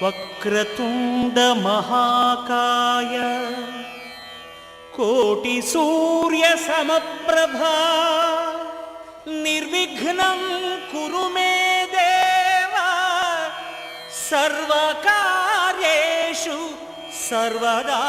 ವಕ್ರತುಂಡ ಮಹಾಕಾಯ ಕೋಟಿ ಸೂರ್ಯ ಸಮಪ್ರಭಾ ನಿರ್ವಿಘ್ನಂ ಕುರು ಮೇ ದೇವ ಸರ್ವಕಾರ್ಯೇಷು ಸರ್ವದಾ.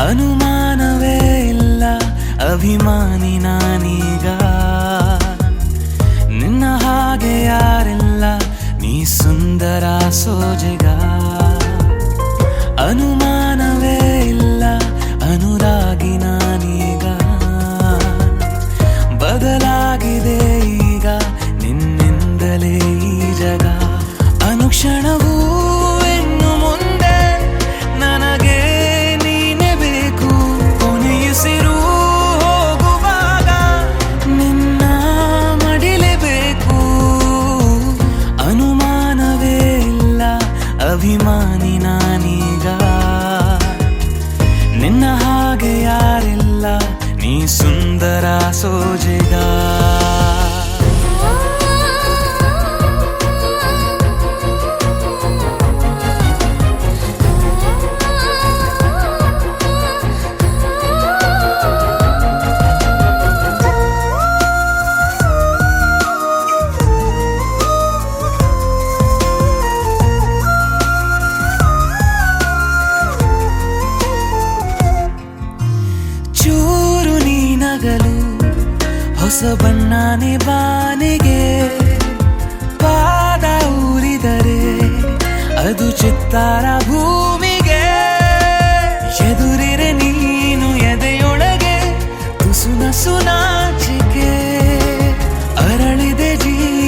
ಅನುಮಾನವೇ ಇಲ್ಲ ಅಭಿಮಾನಿ ನಾನೀಗ, ನಿನ್ನ ಹಾಗೆ ಯಾರಿಲ್ಲ ನೀ ಸುಂದರ ಸೋಜಿಗ. ಅನುಮಾನವೇ ಇಲ್ಲ ಅನುರಾಗಿ ನಾನೀಗ, ಬದಲಾಗಿದೆ ಈಗ ನಿನ್ನಿಂದಲೇ ಈ ಜಗ. ಅನುಕ್ಷಣವೂ ಅಭಿಮಾನಿ ನಾನೀಗ, ನಿನ್ನ ಹಾಗೆ ಯಾರಿಲ್ಲ ನೀ ಸುಂದರ ಸೋಜಿಗ. ಹೊಸ ಬಣ್ಣನೆ ಬಾನಿಗೆ ಪಾದ ಊರಿದರೆ ಅದು ಚಿತ್ತಾರ ಭೂಮಿಗೆ. ಎದುರಿರೆ ನೀನು ಎದೆಯೊಳಗೆ ತುಸು ನಸು ನಾಚಿಕೆ, ಅರಳಿದೆ ಜೀವ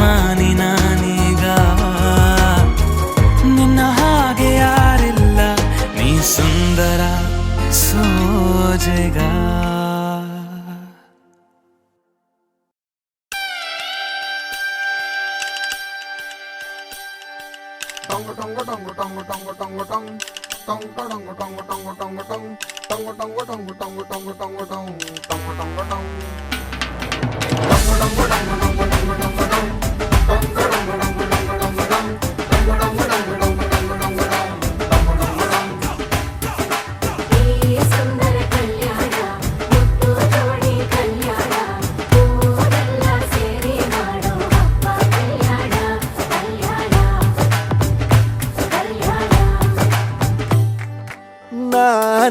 ಅಭಿಮಾನಿ ನಾನೀಗ. ನಿನ್ನ ಹಾಗೆ ಯಾರಿಲ್ಲ, ನೀ ಸುಂದರ ಸೋಜೆಗ.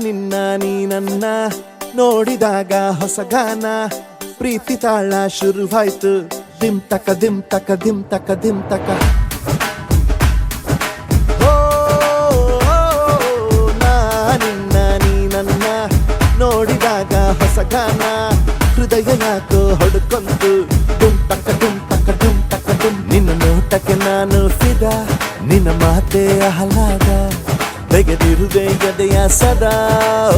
ನಿನ್ನ ನೀ ನನ್ನ ನೋಡಿದಾಗ ಹೊಸ ಗಾನ, ಪ್ರೀತಿ ತಾಳ ಶುರುವಾಯ್ತು. ದಿಮ್ ತಕ ದಿಮ್ ತಕ ದಿಮ್ ತಕ ದಿಮ್ ತಕ. ಓ ನಿನ್ನ ನೀ ನನ್ನ ನೋಡಿದಾಗ ಹೊಸ ಗಾನ, ಹೃದಯ ಯಾಕೋ ಹೊಡ್ಕೊಂತು. ಡುಮ್ ತಕ ಡುಮ್ ತಕ ಡುಮ್ ತಕ ಡುಮ್. ನಿನ್ನ ನೋಟಕ್ಕೆ ನಾನು ಫಿದಾ, ನಿನ್ನ ಮಾತೆ ಆಹ್ಲಾದ. ತೆಗೆದಿರುವೆ ಎದೆಯ ಸದಾ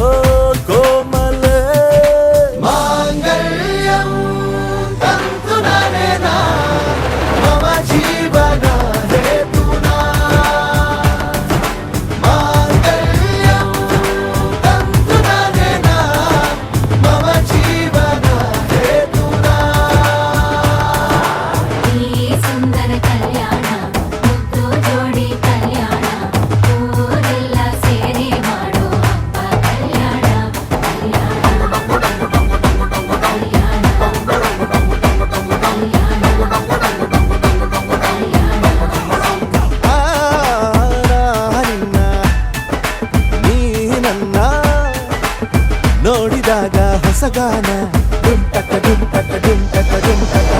ಓ ಕೋಮಲ. ಮಾಂಗಲ್ಯಂ ತಂತು ನಾನೇನಾ ಮಮ ಜೀವನ ಹೇತುನಾ. ಮಾಂಗಲ್ಯಂ ತಂತು ನಾನೇನಾ ಮಮ ಜೀವನ ಹೇತುನಾ. ಈ ಸುಂದರ ಕಲ್ಯಾಣ, ಮುದ್ದು ಜೋಡಿ ಕಲ್ಯಾಣ, ಊರೆಲ್ಲ ಸೇರಿ ಮಾಡೋ ಹಬ್ಬ ಕಲ್ಯಾಣ. ನಿನ್ನ ನೀ ನನ್ನ ನೋಡಿದಾಗ ಹೊಸ ಗಾನ. ಡುಮ್ ಟಕ ಡುಮ್ ಟಕ ಡುಮ್ ಟಕ ಡುಮ್ ಟಕ.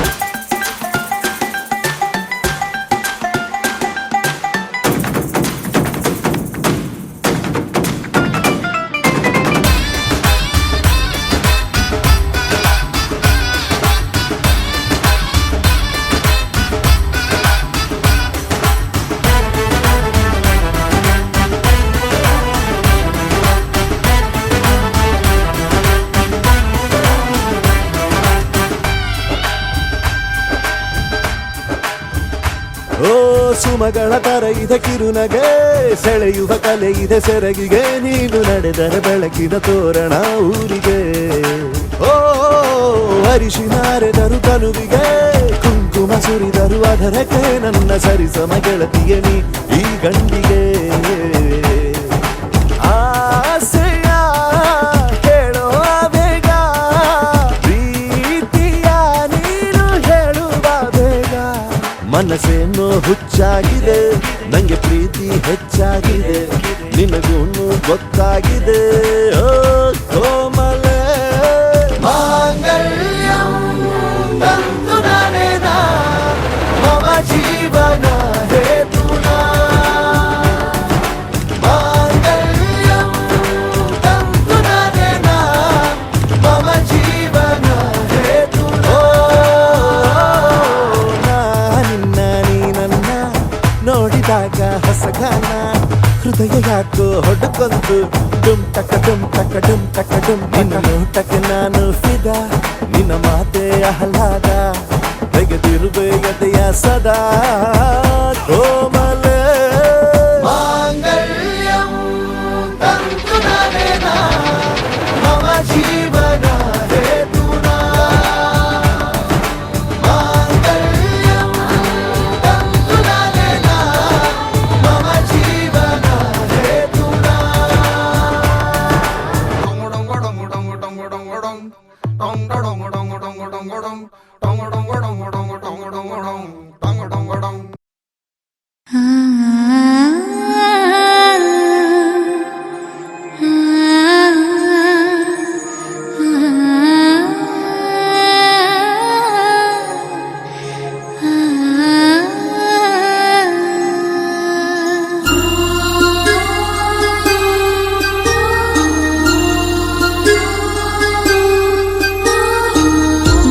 ಓ ಸುಮಗಳ ತರ ಇದೆ ಕಿರುನಗೆ, ಸೆಳೆಯುವ ಕಲೆ ಇದೆ ಸೆರಗಿಗೆ. ನೀನು ನಡೆದರೆ ಬೆಳಕಿನ ತೋರಣ ಊರಿಗೆ. ಓ ಅರಿಶಿನಾರೆದರು ತನುವಿಗೆ, ಕುಂಕುಮ ಸುರಿದರು ಅದರಕ್ಕೆ. ನನ್ನ ಸರಿಸಮ ಗೆಳತಿಯ ನೀ ಈ ಗಂಡಿಗೆ. ಆಸೆಯ ಹೇಳೋ ಬೇಗ, ಪ್ರೀತಿಯ ನೀನು ಹೇಳುವ ಬೇಗ. ಮನಸ್ಸೇನೋ ಹುಚ್ಚಾಗಿದೆ, ನಂಗೆ ಪ್ರೀತಿ ಹೆಚ್ಚಾಗಿದೆ. ನಿನಗೂನು ಗೊತ್ತಾಗಿದೆ ಓ ಕೋಮಲ. ಮಾಂಗಲ್ಯಂ ತಂತು ನಾನೇನಾ ಮಮ ಜೀವನ ಹೇತುನಾ. ಮಾಂಗಲ್ಯಂ ತಂತು ನಾನೇನಾ ಮಮ ಜೀವನ ಹೇತುನಾ. ನಿನ್ನ ನೀ ನನ್ನ ನೋಡಿದಾಗ ಹೊಸ ಗಾನ, ಹೃದಯ ಯಾಕೋ ಹೊಡ್ಕೊಂತು. ಡುಮ್ ಟಕ ಡುಮ್ ಟಕ ಡುಮ್ ಟಕ ಡುಮ್. ನಿನ್ನ ನೋಟಕ್ಕೆ ನಾನು ಫಿದಾ, ನಿನ್ನ ಮಾತೆ ಆಹ್ಲಾದ. ತೆಗೆದಿರುವೆ ಎದೆಯ ಸದಾ ಕೋಮಲ. ಮಾಂಗಲ್ಯಂ ತಂತು ನಾನೇನಾ ಮಮ ಜೀವನ ಹೇತುನಾ. ಮಾಂಗಲ್ಯಂ ತಂತು ನಾನೇನಾ ಮಮ ಜೀವನ ಹೇತುನಾ.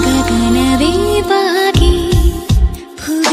ಗಗನವೇ ಬಾಗಿ ಭುವಿ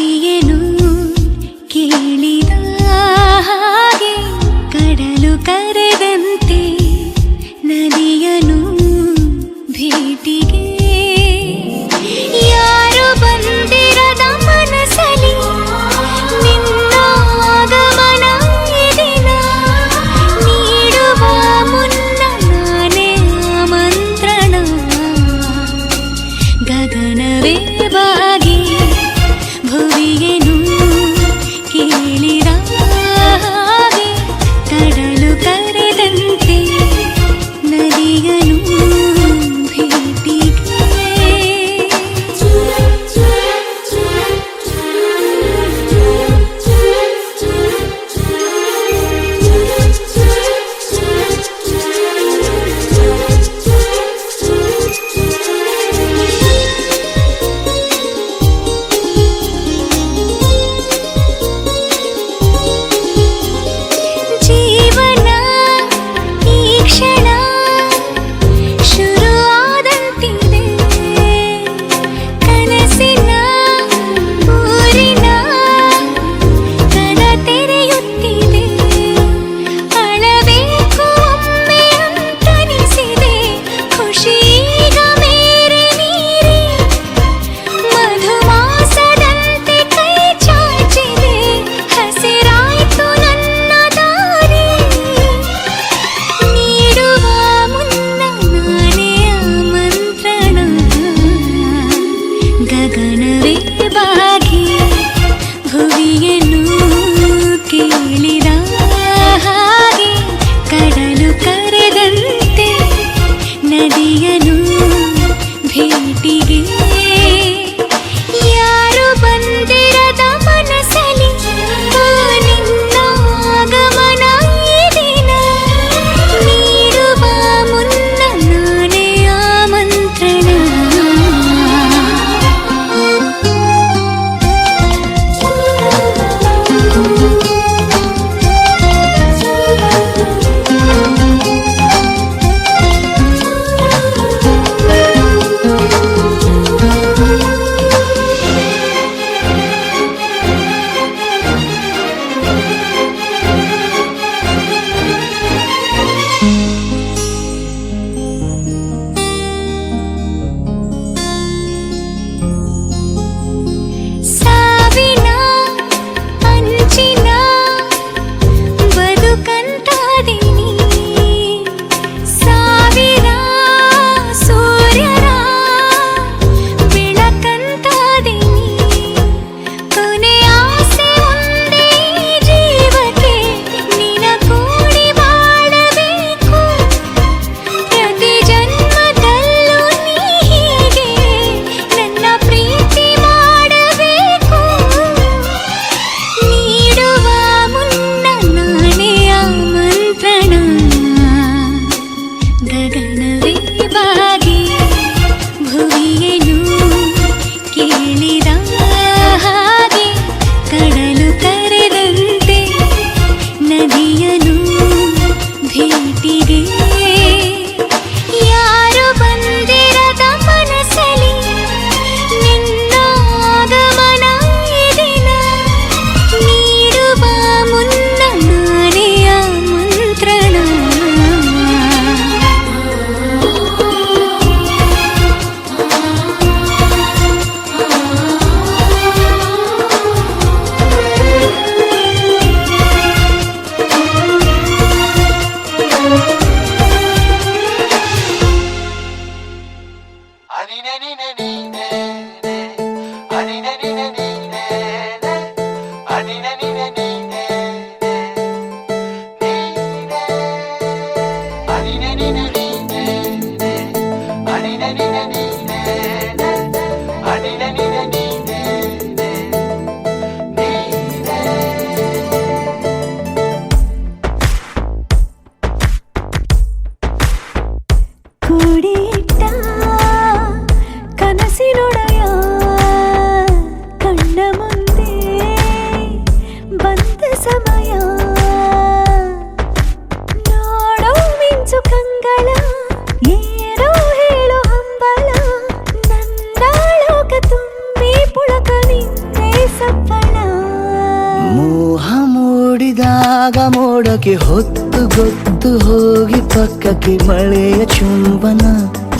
ಆಗ ಮೋಡಕ್ಕೆ ಹೊತ್ತು ಗೊತ್ತು ಹೋಗಿ ಪಕ್ಕಕ್ಕೆ ಮಳೆಯ ಚುಂಬನ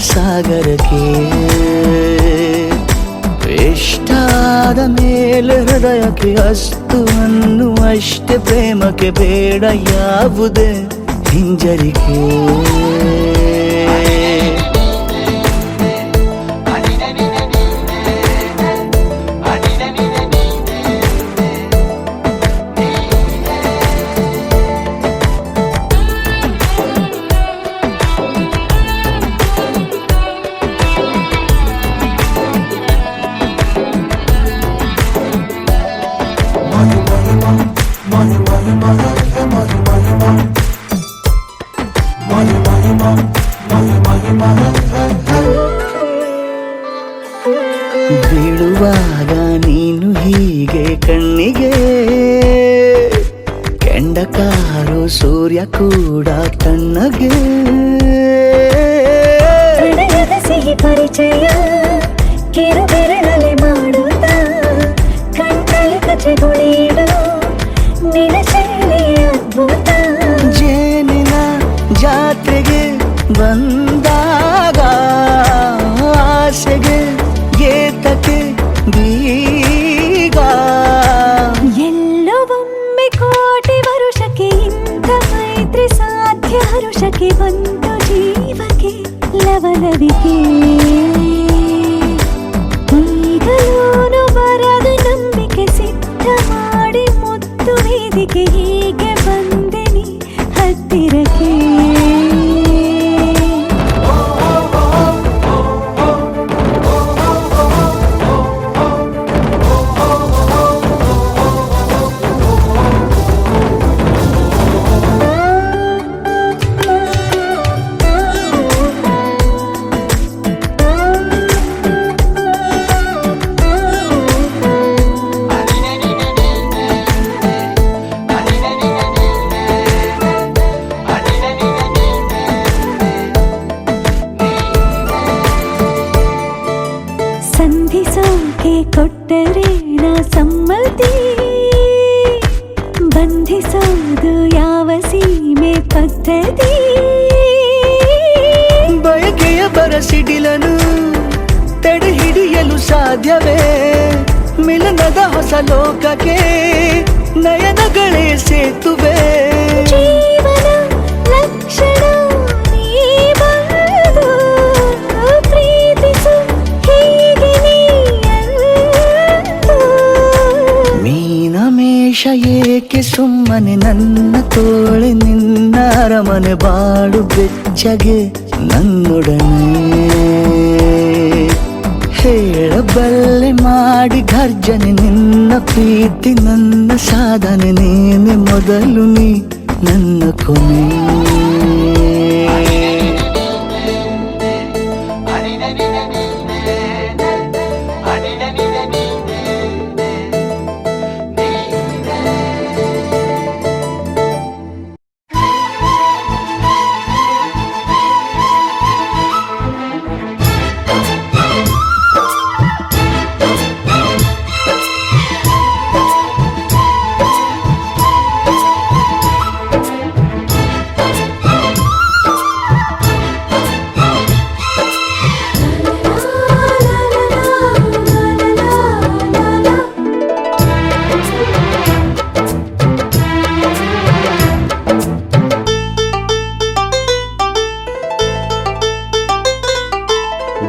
ಸಾಗರಕ್ಕೆ ಇಷ್ಟಾದ ಮೇಲೆ ಹೃದಯಕ್ಕೆ ಅಸ್ತು ಅನ್ನುವಷ್ಟೇ ಪ್ರೇಮಕ್ಕೆ ಬೇಡ ಯಾವುದೇ ಹಿಂಜರಿಕೆ ಬೀಳುವಾಗ ನೀನು ಹೀಗೆ ಕಣ್ಣಿಗೆ ಕೆಂಡಕಾರು ಸೂರ್ಯ ಕೂಡ ಕಣ್ಣಗೆ ಹೃದಯದ ಸಿಹಿ ಪರಿಚಯ ಕಿರು ಬೆರಳಲೆ ಮಾಡುತ್ತ ಕಣ್ಣಲ್ಲಿ ಕಚಗುಳಿಡು ನಿನ ಶೈಲಿ ಅದ್ಭುತ ಜೇನಿನ ಜಾತ್ರೆಗೆ ಬಂದಾಗ ಆಸೆಗೆ ಏತಕ್ಕೆ ಬೀಗ ಎಲ್ಲೋ ಒಮ್ಮೆ ಕೋಟಿ ವರುಷಕ್ಕೆ ಇಂಥ ಮೈತ್ರಿ ಸಾಧ್ಯ ಹರುಷಕ್ಕೆ ಬಂತು ಜೀವಕ್ಕೆ ಲವಲವಿಕೆ ಈಗಲೂನು ಬರದ ನಂಬಿಕೆ ಸಿದ್ಧ ಮಾಡಿ ಮುತ್ತು ವೇದಿಕೆ ಹೀಗೆ ಬಂದೆ ನೀ ಹತ್ತಿರಕ್ಕೆ ಸಂಧಿಸೋಕೆ ಕೊಟ್ಟರೆ ನಾ ಸಮ್ಮತಿ ಬಂಧಿಸೋದು ಯಾವ ಸೀಮೆ ಪದ್ಧತಿ ಬಯಕೆಯ ಬರಸಿಡಿಲನು ತಡೆ ಹಿಡಿಯಲು ಸಾಧ್ಯವೇ ಮಿಲನದ ಹೊಸ ಲೋಕಕ್ಕೆ ನಯನಗಳೇ ಸೇತುವೆ ಜೀವನ ಲಕ್ಷಣ ನೀ ಬಂದು ಪ್ರೀತಿಸು ಹೀಗೆ ನೀಯಂದು ಮೀನಮೇಷ ಏಕೆ ಸುಮ್ಮನೆ ನನ್ನ ತೋಳೆ ನಿನ್ನ ಅರಮನೆ ಬಾಳು ಬೆಚ್ಚಗೆ ನನ್ನೊಡನೆ ಹೇಳಬಲ್ಲೆ ಮಾಡಿ ಘರ್ಜನೆ ನಿನ್ನ ಪ್ರೀತಿ ನನ್ನ ಸಾಧನೆ ನೀನೆ ಮೊದಲು ನೀ ನನ್ನ ಕೊನೆ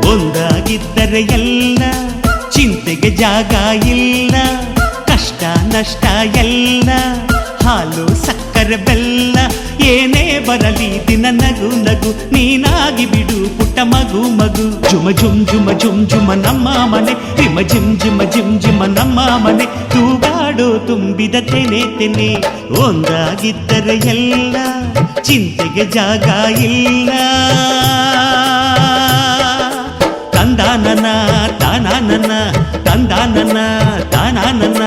ಒಂದಾಗಿದ್ದರೆ ಎಲ್ಲ ಚಿಂತೆಗೆ ಜಾಗ ಇಲ್ಲ ಕಷ್ಟ ನಷ್ಟ ಎಲ್ಲ ಹಾಲು ಸಕ್ಕರೆ ಬೆಲ್ಲ ಏನೇ ಬರಲಿ ದಿನ ನಗು ನಗು ನೀನಾಗಿ ಬಿಡು ಪುಟ್ಟ ಮಗು ಮಗು ಜುಮ ಜುಮ್ ಜುಮ ಜುಮ್ ಜುಮ ನಮ್ಮ ಮನೆ ರಿಮ ಜಿಮ್ ಜಿಮ ಜಿಮ್ ಜಿಮ ನಮ್ಮ ಮನೆ ತೂಗಾಡೋ ತುಂಬಿದ ತೆನೆ ತೆನೆ ಒಂದಾಗಿದ್ದರೆ ಎಲ್ಲ ಚಿಂತೆಗೆ ಜಾಗ ಇಲ್ಲ ತಂದಾನನ ತಾನಾನನ ತಂದಾನನ ತಾನಾನನ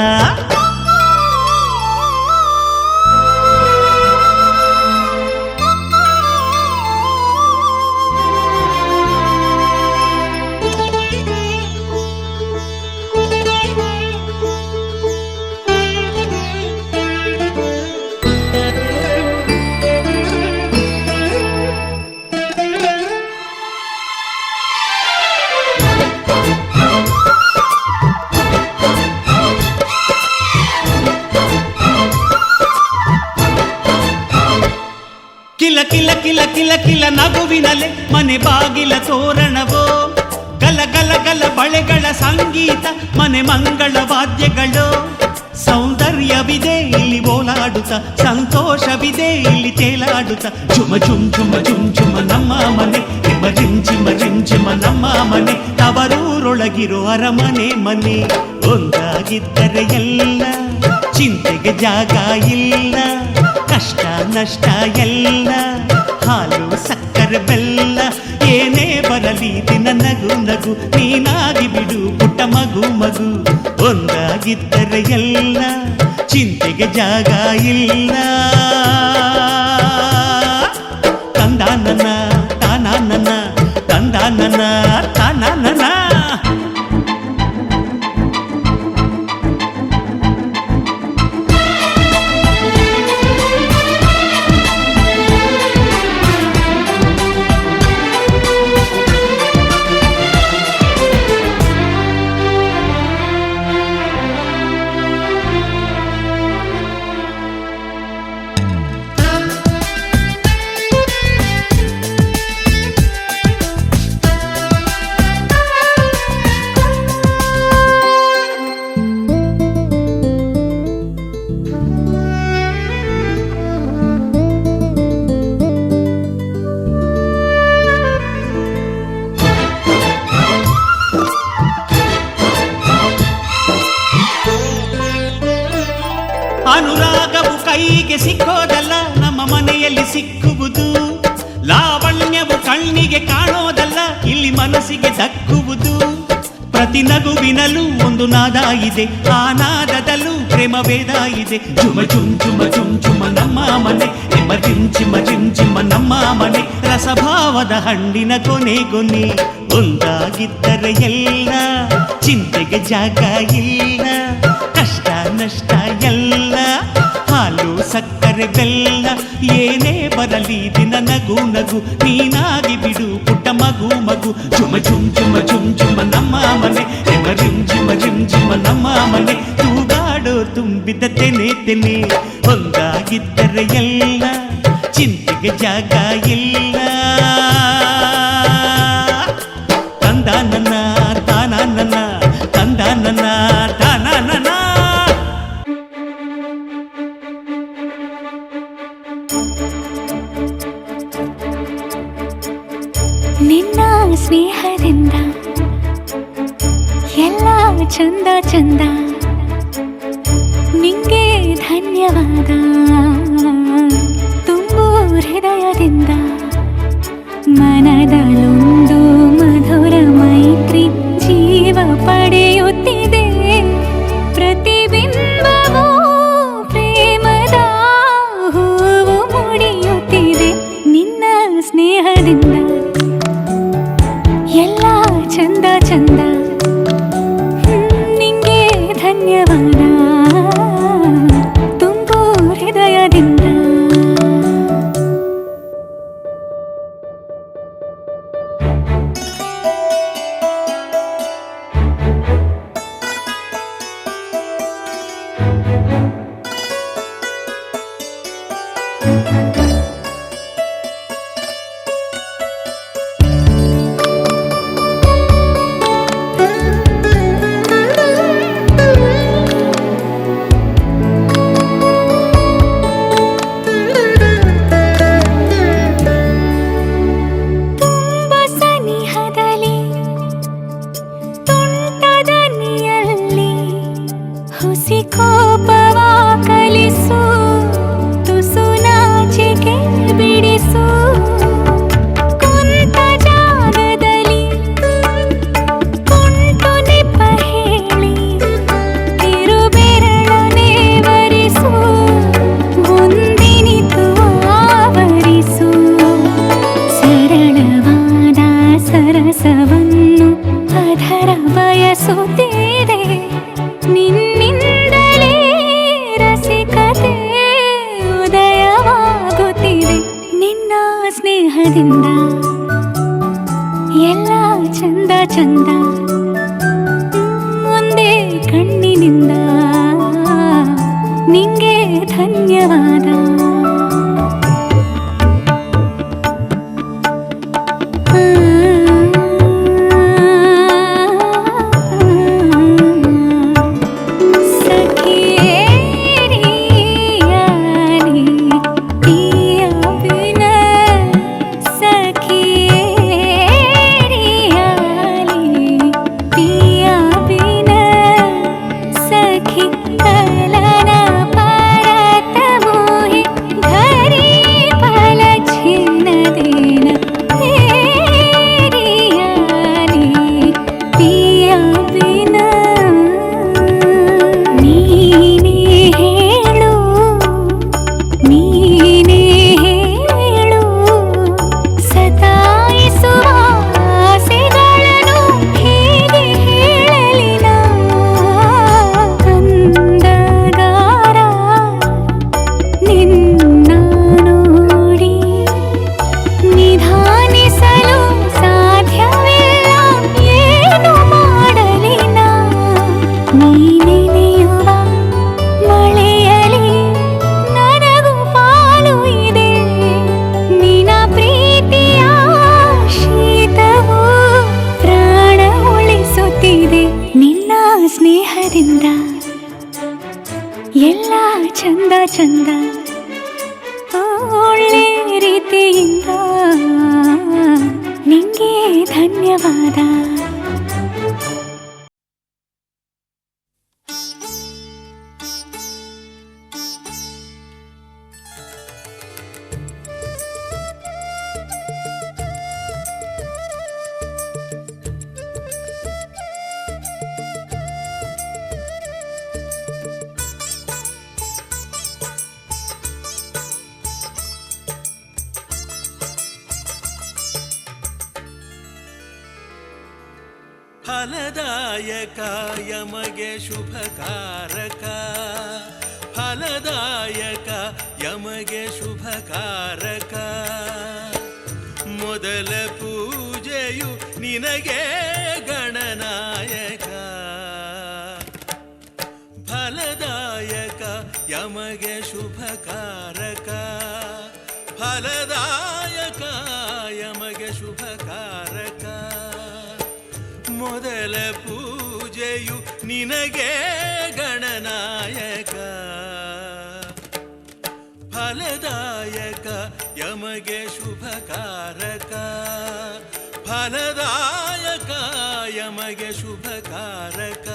ಕಿಲ ಕಿಲ ನಗುವಿನಲೆ ಮನೆ ಬಾಗಿಲ ತೋರಣವೋ, ಗಲ ಗಲ ಗಲ ಬಳೆಗಳ ಸಂಗೀತ ಮನೆ ಮಂಗಳ ವಾದ್ಯಗಳು. ಸೌಂದರ್ಯವಿದೆ ಇಲ್ಲಿ ಓಲಾಡುತ್ತ, ಸಂತೋಷವಿದೆ ಇಲ್ಲಿ ತೇಲಾಡುತ್ತ. ಝುಮ ಝುಮ್ ಝುಮ ಝುಮ್ ಝುಮ ನಮ್ಮ ಮನೆ, ನಿಮ್ಮ ಜಿಂಜಿಮ ಜಿಂಜಿಮ ನಮ್ಮ ಮನೆ. ತವರೂರೊಳಗಿರೋ ಅರಮನೆ ಮನೆ. ಒಂದಾಗಿದ್ದರೆ ಎಲ್ಲ, ಚಿಂತೆಗೆ ಜಾಗ ಇಲ್ಲ. ಕಷ್ಟ ನಷ್ಟ ಎಲ್ಲ, ಹಾಲು ಸಕ್ಕರೆ ಬೆಲ್ಲ. ಏನೇ ಬರಲಿ ದಿನ ನಗು ನಗು, ನೀನಾಗಿ ಬಿಡು ಪುಟ್ಟ ಮಗು ಮಗು. ಒಂದಾಗಿದ್ದರೆ ಎಲ್ಲ, ಚಿಂತೆಗೆ ಜಾಗ ಇಲ್ಲ. ತಂದಾನನ ತಾನಾನನ, ತಂದಾನನ ತಾನಾನನ. ಅನುರಾಗವು ಕೈಗೆ ಸಿಕ್ಕೋದಲ್ಲ, ನಮ್ಮ ಮನೆಯಲ್ಲಿ ಸಿಕ್ಕುವುದು. ಲಾವಣ್ಯವು ಕಣ್ಣಿಗೆ ಕಾಣೋದಲ್ಲ, ಇಲ್ಲಿ ಮನಸ್ಸಿಗೆ ದಕ್ಕುವುದು. ಪ್ರತಿ ನಗುವಿನಲ್ಲೂ ಒಂದು ನಾದ ಇದೆ, ಆ ನಾದದಲ್ಲೂ ಪ್ರೇಮ ವೇದ ಇದೆ. ಝುಮ ಝುಮ್ ಝುಮ ಝುಮ್ ಝುಮ ನಮ್ಮ ಮನೆ, ನಿಮ್ಮ ಜಿಂಚಿಮ ಜಿಂಚಿಮ ನಮ್ಮ ಮನೆ. ರಸಭಾವದ ಹಣ್ಣಿನ ಕೊನೆ ಕೊನೆ. ಒಂದಾಗಿದ್ದರೆ ಎಲ್ಲ, ಚಿಂತೆಗೆ ಜಾಗ ಇಲ್ಲ. ಕಷ್ಟ ನಷ್ಟ ಎಲ್ಲ, ಹಾಲು ಸಕ್ಕರೆ ಬೆಲ್ಲ. ಏನೇ ಬರಲಿ ದಿನ ನಗು ನಗು, ನೀನಾಗಿ ಬಿಡು ಪುಟ್ಟ ಮಗು ಮಗು. ಝುಮ ಝುಮ್ ಝುಮ ಝುಮ್ ಝುಮ ನಮ್ಮ ಮನೆ, ನಿಮ್ಮ ಜಿಂಜಿಮ ಜಿಂಜಿಮ ನಮ್ಮ ಮನೆ. ತೂಗಾಡೋ ತುಂಬಿದ ತೆನೆ ತೆನೆ. ಒಂದಾಗಿದ್ದರೆ ಎಲ್ಲ, ಚಿಂತೆಗೆ ಜಾಗ ಇಲ್ಲ. ತಂದಾನನ ತಾನಾನನ, ತಂದಾನನ ತಾನಾನನ. ನಿನ್ನ ಸ್ನೇಹದಿಂದ ಎಲ್ಲ ಚಂದ ಚಂದ. ನಿಂಗೆ ಧನ್ಯವಾದ ತುಂಬು ಹೃದಯದಿಂದ. ಮನದಲ್ಲೊಂದು ಮಧುರ ಮೈತ್ರಿ ಜೀವ ಪಡೆಯುತ್ತಿದೆ. ಪ್ರತಿಬಿಂಬವೂ ಪ್ರೇಮದ ಹೂವು ಮುಡಿಯುತ್ತಿದೆ. ನಿನ್ನ ಸ್ನೇಹದಿಂದ ಎಲ್ಲ ಚಂದ ಚಂದ. ನಿಂಗೆ ಧನ್ಯವಾದ ತುಂಬು ಹೃದಯದಿಂದ. ಸ್ನೇಹದಿಂದ ಎಲ್ಲ ಚಂದ ಚಂದ ಒಂದೇ ಕಣ್ಣಿನಿಂದ ನಿಂಗೆ ಧನ್ಯವಾದ. ಎಲ್ಲ ಚಂದ ಚಂದ ಒಳ್ಳೆ ರೀತಿಯಿಂದ ನಿಂಗೆ ಧನ್ಯವಾದ. ಫಲದಾಯಕ ಯಮಗೆ ಶುಭಕಾರಕ, ಫಲದಾಯಕ ಯಮಗೆ ಶುಭಕಾರಕ. ಮೊದಲ ಪೂಜೆಯು ನಿನಗೆ ಗಣನಾಯಕ. ಫಲದಾಯಕ ಯಮಗೆ ಶುಭಕಾರಕ, ಫಲದಾಯಕ ಯಮಗೆ ಶುಭಕಾರಕ. ಮೊದಲ ಪೂಜೆಯು ನಿನಗೆ ಗಣನಾಯಕ. ಫಲದಾಯಕ ಯಮಗೆ ಶುಭಕಾರಕ, ಫಲದಾಯಕ ಯಮಗೆ ಶುಭಕಾರಕ.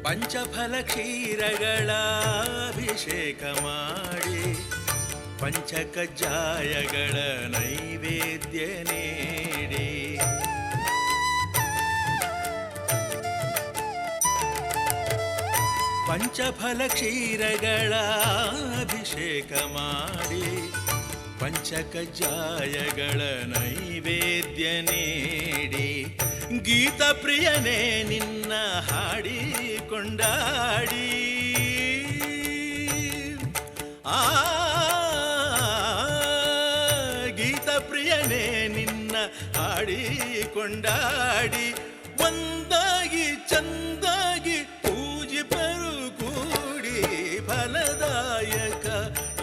ಪಂಚಫಲ ಕ್ಷೀರಗಳ ಅಭಿಷೇಕ ಮಾಡಿ ಪಂಚಕಜ್ಜಾಯಗಳ ನೈವೇದ್ಯ ನೀಡಿ ಪಂಚಫಲ ಕ್ಷೀರಗಳ ಅಭಿಷೇಕ ಮಾಡಿ ಪಂಚಕಜ್ಜಾಯಗಳ ನೈವೇದ್ಯ ನೀಡಿ ಗೀತ ಪ್ರಿಯನೇ ನಿನ್ನ ಹಾಡಿ ಕೊಂಡಾಡಿ ಗೀತ ಪ್ರಿಯನೇ ನಿನ್ನ ಹಾಡಿ ಕೊಂಡಾಡಿ ಒಂದಾಗಿ ಚಂದಾಗಿ ಪೂಜಿಪರು ಕೂಡಿ ಫಲದಾಯಕ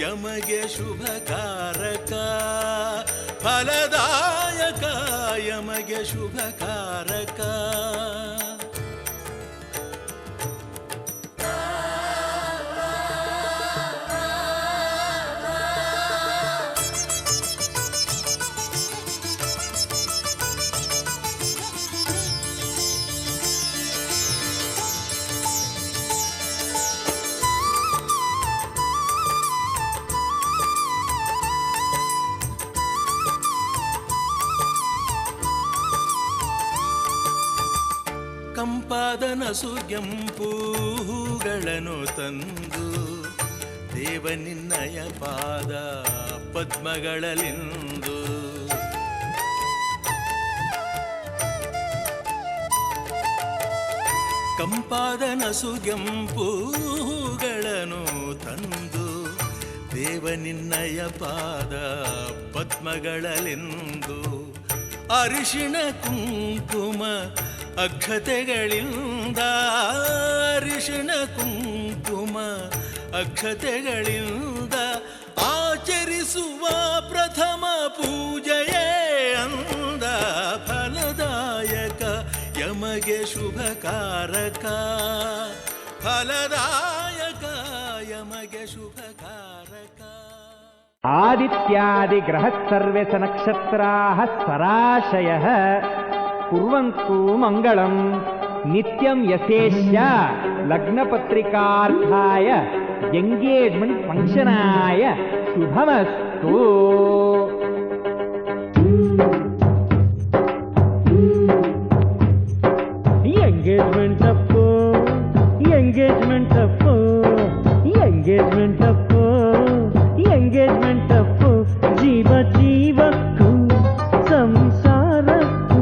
ಯಮಗೆ ಶುಭಕಾರಕ, ಫಲದಾಯಕ ಯಮಗೆ ಶುಭಕಾರಕ. ಕಂಪಾದ ನಸುಗೆಂಪು ಹೂಗಳನ್ನು ತಂದು ದೇವ ನಿನ್ನಯ ಪಾದ ಪದ್ಮಗಳಲಿಂದು ಕಂಪಾದ ನಸುಗೆಂಪು ಹೂಗಳನ್ನು ತಂದು ದೇವ ನಿನ್ನಯ ಪಾದ ಪದ್ಮಗಳಲಿಂದು ಅರಿಶಿಣ ಕುಂಕುಮ ಅಕ್ಷತೆಗಳಿಂದ ಅರಿಶಿಣ ಕುಂಕುಮ ಅಕ್ಷತೆಗಳಿಂದ ಆಚರಿಸುವ ಪ್ರಥಮ ಪೂಜೆಯೇ ಅಂದ ಫಲದಾಯಕ ಯಮಗೆ ಶುಭಕಾರಕ, ಫಲದಾಯಕ ಯಮಗೆ ಶುಭಕಾರಕ. ಆದಿತ್ಯಾದಿ ಗ್ರಹ ಸರ್ವೇ ಸ ನಕ್ಷತ್ರಾಃ ಸ್ವರಾಶಯಃ ಕುರ್ವಂತು ಮಂಗಳಂ ನಿತ್ಯಂ ಯಶೇಷ್ಯ ಲಗ್ನಪತ್ರಿಕಾರ್ಥಾಯ ಎಂಗೇಜ್ಮೆಂಟ್ ಫಂಕ್ಷನಾಯ ಶುಭಮಸ್ತು. ಎಂಗೇಜ್ಮೆಂಟ್ ಅಪ್ಪು ಎಂಗೇಜ್ಮೆಂಟ್ ಅಪ್ಪು ಎಂಗೇಜ್ಮೆಂಟ್ ಅಪ್ಪು ಎಂಗೇಜ್ಮೆಂಟ್ ಅಪ್ಪು ಜೀವ ಜೀವಕ್ಕೂ ಸಂಸಾರಕ್ಕೂ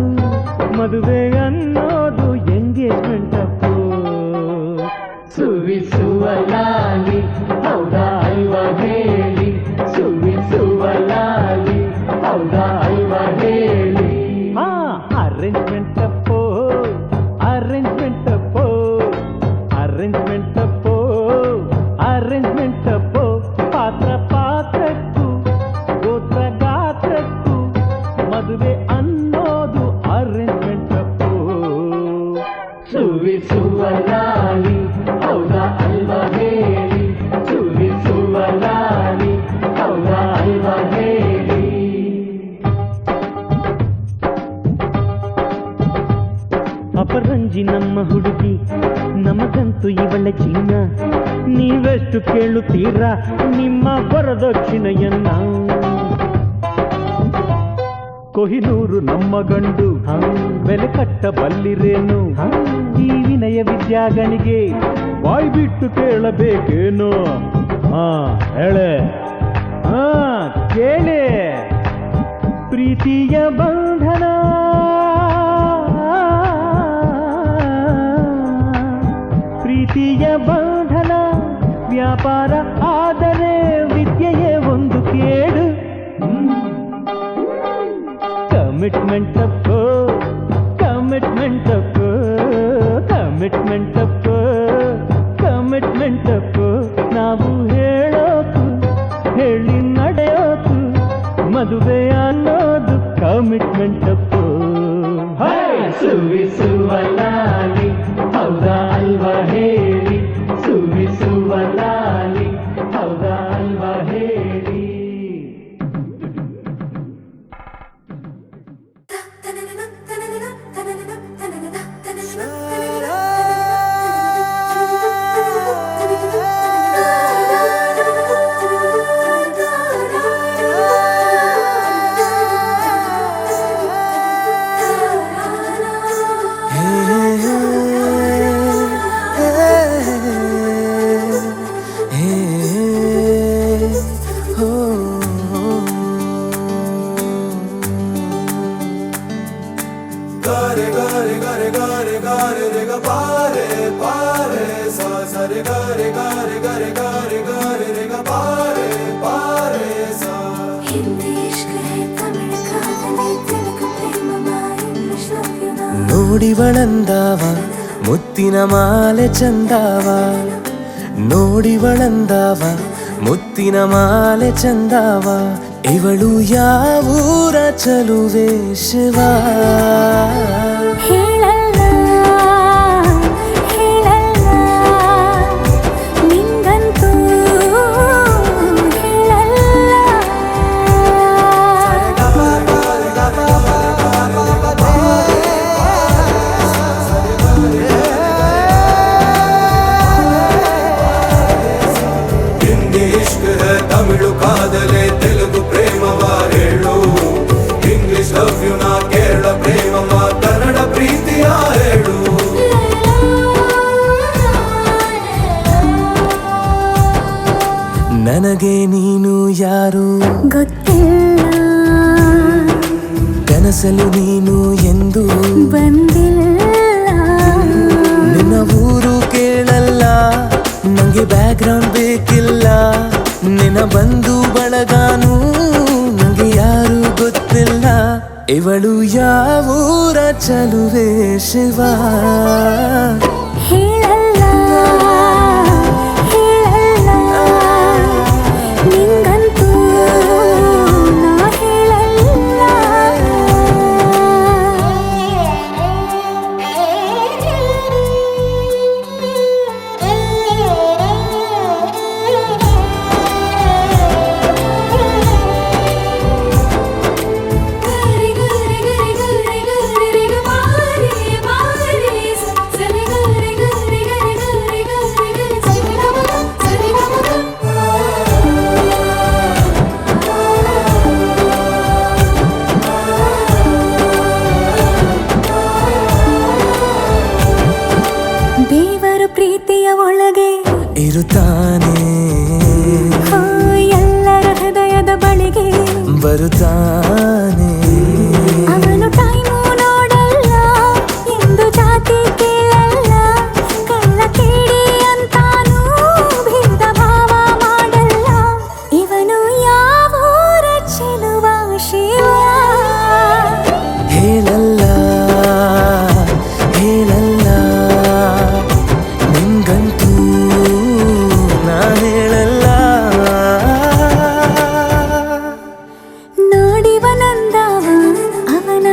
ಮದುವೆ ಅನ್ನೋದು ಎಂಗೇಜ್ಮೆಂಟ್ ಅಪ್ಪು. ಸುವಿಸುವ ಲಾಲಿ ಹುಡುಗಿ ನಮಗಂತೂ ಇವಳ ಚಿನ್ನ ನೀವೆಷ್ಟು ಕೇಳುತ್ತೀರಾ ನಿಮ್ಮ ವರದಕ್ಷಿಣೆಯನ್ನ ಕೊಹಿನೂರು ನಮ್ಮ ಗಂಡು ಬೆಲೆ ಕಟ್ಟಬಲ್ಲಿರೇನು ಈ ವಿನಯ ವಿದ್ಯಾಗನಿಗೆ ಬಾಯ್ ಬಿಟ್ಟು ಕೇಳಬೇಕೇನು ಹೇಳೆ ಕೇಳಿ ಪ್ರೀತಿಯ ಬಂಧನ ಪ್ರೀತಿಯ ಬಂಧನ ವ್ಯಾಪಾರ ಆದರೆ ವಿದ್ಯೆಯೇ ಒಂದು ಕೇಡು ಕಮಿಟ್ಮೆಂಟ್ ತಪ್ಪು ಕಮಿಟ್ಮೆಂಟ್ ತಪ್ಪು ಕಮಿಟ್ಮೆಂಟ್ ತಪ್ಪು ಕಮಿಟ್ಮೆಂಟ್ ತಪ್ಪು ನಾವು ಹೇಳೋಕು ಹೇಳಿ ನಡೆಯೋಕು ಮದುವೆ ಅನ್ನೋದು ಕಮಿಟ್ಮೆಂಟ್ ತಪ್ಪು ಸುವಿಸುವಲಾಲಿ ಹೌದಾ ಅಲ್ವಾ ಹೇಳಿ ಸುವಿಸುವಲಾಲಿ ಹೌದಾ ಅಲ್ವಾ ಹೇಳಿ ನೋಡಿವಳಂದಾವ ಮುತ್ತಿನ ಮಾಲೆ ಚಂದಾವ ನೋಡಿವಳಂದಾವ ಮುತ್ತಿನ ಮಾಲೆ ಚಂದಾವ ಇವಳು ಯಾವೂರ ಚಲುವೆ ಶಿವ ತಮಿಳು ಕಾದಲೆ ತೆಲುಗು ಪ್ರೇಮವ ಹೇಳು ಇಂಗ್ಲಿಷ್ ಲವ್ ಯು ನಾ ಕೇರಳ ಪ್ರೇಮವ ಕನ್ನಡ ಪ್ರೀತಿಯ ಹೇಳು ನನಗೆ ನೀನು ಯಾರು ಗೊತ್ತಿಲ್ಲ ಕನಸಲು ನೀನು ಎಂದು ಬಂದಿಲ್ಲ ನಿನ್ನ ಊರು ಕೇಳಲ್ಲ ನಂಗೆ ಬ್ಯಾಕ್ಗ್ರೌಂಡ್ ಬೇಕಿಲ್ಲ ನಿನ್ನ ಬಂಧು ಬಳಗಾನು ನಂಗೆ ಯಾರು ಗೊತ್ತಿಲ್ಲ ಇವಳು ಯಾವೂರ ಚಲುವೆ ಶಿವ ಹೇಳಲ್ಲ ಹೇಳಲ್ಲ ನಿಂಗಂತೂ ನಾ ಹೇಳಲ್ಲ ದೇವರು ಪ್ರೀತಿಯ ಒಳಗೆ ಇರುತ್ತಾನೆ ಎಲ್ಲರ ಹೃದಯದ ಬಳಿಗೆ ಬರುತ್ತಾನೆ ಅವನು ಟೈಮು ನೋಡಲ್ಲ ಎಂದು ಜಾತಿ ಕೇಳಲ್ಲ ಕಳ್ಳ ಕೇಳಿ ಅಂತಾನೂ ಭೇದ ಭಾವ ಮಾಡಲ್ಲ ಇವನು ಯಾವೂರ ಚೆಲುವ ಶಿವ ಹೇಳಲ್ಲ ಹೇಳಲ್ಲ ನಿಂಗಂತೂ ನಾ ಹೇಳಲ್ಲ ನೋಡಿವನಂದವ ಅವನ